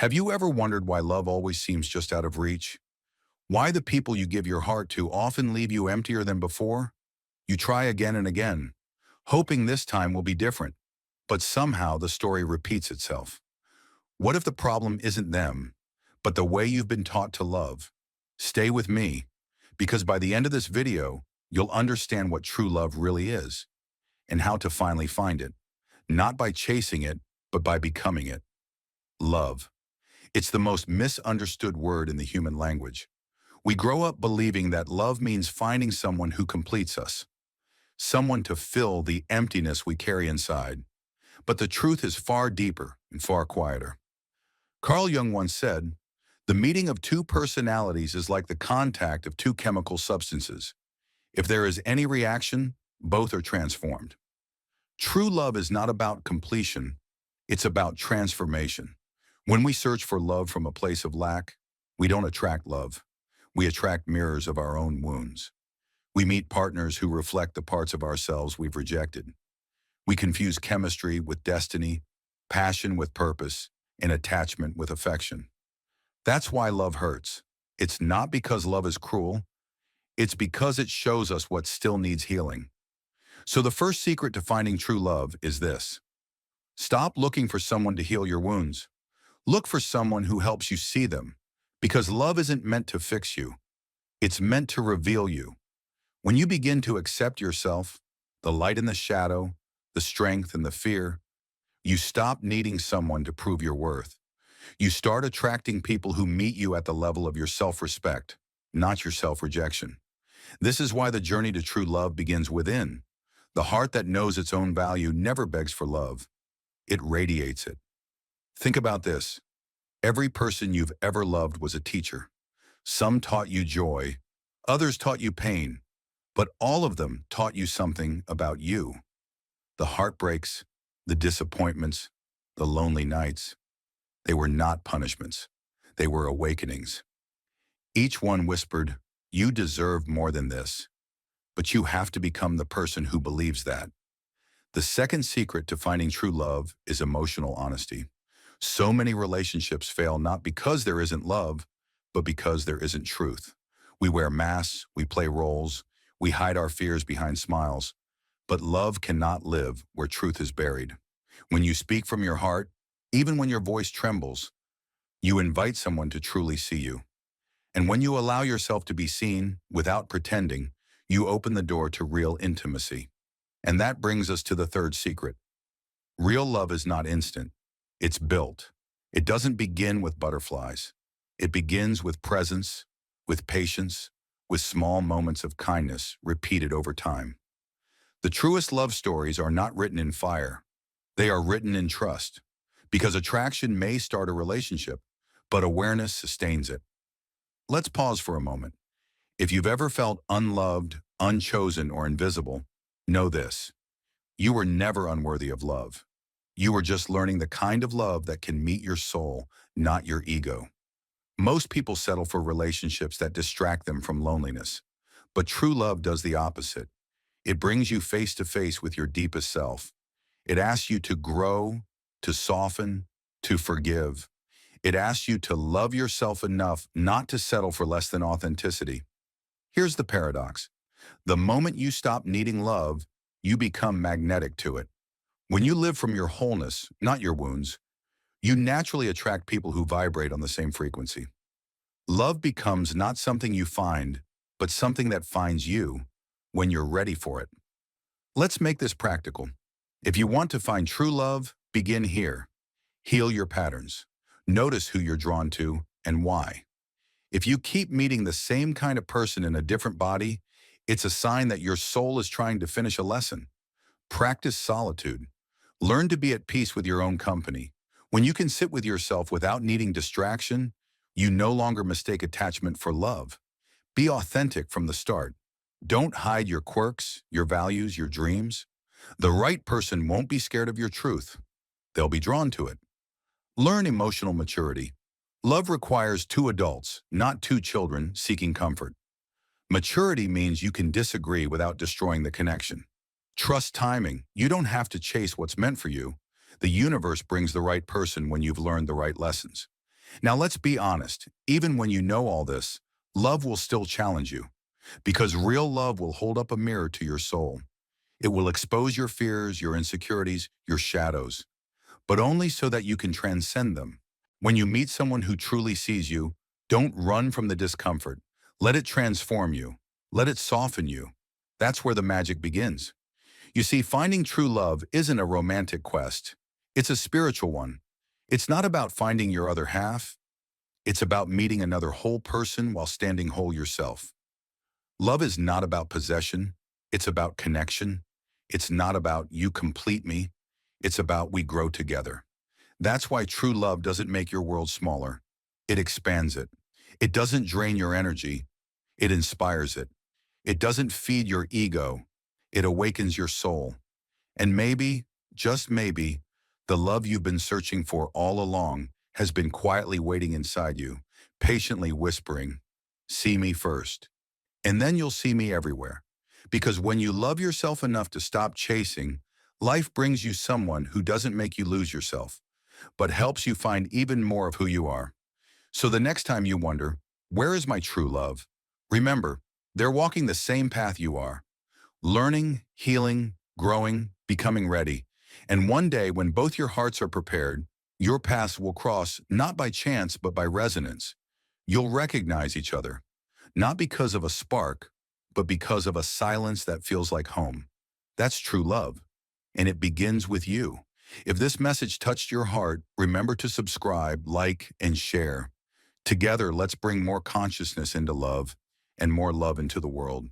Have you ever wondered why love always seems just out of reach? Why the people you give your heart to often leave you emptier than before? You try again and again, hoping this time will be different, but somehow the story repeats itself. What if the problem isn't them, but the way you've been taught to love? Stay with me, because by the end of this video, you'll understand what true love really is and how to finally find it, not by chasing it, but by becoming it. Love. It's the most misunderstood word in the human language. We grow up believing that love means finding someone who completes us, someone to fill the emptiness we carry inside. But the truth is far deeper and far quieter. Carl Jung once said, "The meeting of two personalities is like the contact of two chemical substances. If there is any reaction, both are transformed." True love is not about completion, it's about transformation. When we search for love from a place of lack, we don't attract love. We attract mirrors of our own wounds. We meet partners who reflect the parts of ourselves we've rejected. We confuse chemistry with destiny, passion with purpose, and attachment with affection. That's why love hurts. It's not because love is cruel. It's because it shows us what still needs healing. So the first secret to finding true love is this. Stop looking for someone to heal your wounds. Look for someone who helps you see them, because love isn't meant to fix you. It's meant to reveal you. When you begin to accept yourself, the light and the shadow, the strength and the fear, you stop needing someone to prove your worth. You start attracting people who meet you at the level of your self-respect, not your self-rejection. This is why the journey to true love begins within. The heart that knows its own value never begs for love. It radiates it. Think about this. Every person you've ever loved was a teacher. Some taught you joy, others taught you pain, but all of them taught you something about you. The heartbreaks, the disappointments, the lonely nights, they were not punishments. They were awakenings. Each one whispered, "You deserve more than this." But you have to become the person who believes that. The second secret to finding true love is emotional honesty. So many relationships fail not because there isn't love, but because there isn't truth. We wear masks, we play roles, we hide our fears behind smiles. But love cannot live where truth is buried. When you speak from your heart, even when your voice trembles, you invite someone to truly see you. And when you allow yourself to be seen without pretending, you open the door to real intimacy. And that brings us to the third secret. Real love is not instant. It's built. It doesn't begin with butterflies. It begins with presence, with patience, with small moments of kindness repeated over time. The truest love stories are not written in fire. They are written in trust. Because attraction may start a relationship, but awareness sustains it. Let's pause for a moment. If you've ever felt unloved, unchosen, or invisible, know this. You were never unworthy of love. You were just learning the kind of love that can meet your soul, not your ego. Most people settle for relationships that distract them from loneliness. But true love does the opposite. It brings you face to face with your deepest self. It asks you to grow, to soften, to forgive. It asks you to love yourself enough not to settle for less than authenticity. Here's the paradox. The moment you stop needing love, you become magnetic to it. When you live from your wholeness, not your wounds, you naturally attract people who vibrate on the same frequency. Love becomes not something you find, but something that finds you when you're ready for it. Let's make this practical. If you want to find true love, begin here. Heal your patterns. Notice who you're drawn to and why. If you keep meeting the same kind of person in a different body, it's a sign that your soul is trying to finish a lesson. Practice solitude. Learn to be at peace with your own company. When you can sit with yourself without needing distraction, you no longer mistake attachment for love. Be authentic from the start. Don't hide your quirks, your values, your dreams. The right person won't be scared of your truth. They'll be drawn to it. Learn emotional maturity. Love requires two adults, not two children seeking comfort. Maturity means you can disagree without destroying the connection. Trust timing. You don't have to chase what's meant for you. The universe brings the right person when you've learned the right lessons. Now let's be honest, even when you know all this, love will still challenge you because real love will hold up a mirror to your soul. It will expose your fears, your insecurities, your shadows, but only so that you can transcend them. When you meet someone who truly sees you, don't run from the discomfort. Let it transform you. Let it soften you. That's where the magic begins. You see, finding true love isn't a romantic quest. It's a spiritual one. It's not about finding your other half. It's about meeting another whole person while standing whole yourself. Love is not about possession. It's about connection. It's not about you complete me. It's about we grow together. That's why true love doesn't make your world smaller. It expands it. It doesn't drain your energy. It inspires it. It doesn't feed your ego. It awakens your soul. And maybe, just maybe, the love you've been searching for all along has been quietly waiting inside you, patiently whispering, "See me first." And then you'll see me everywhere. Because when you love yourself enough to stop chasing, life brings you someone who doesn't make you lose yourself, but helps you find even more of who you are. So the next time you wonder, where is my true love? Remember, they're walking the same path you are, learning, healing, growing, becoming ready. And one day when both your hearts are prepared, your paths will cross not by chance but by resonance. You'll recognize each other, not because of a spark, but because of a silence that feels like home. That's true love, and it begins with you. If this message touched your heart, remember to subscribe, like, and share. Together, let's bring more consciousness into love and more love into the world.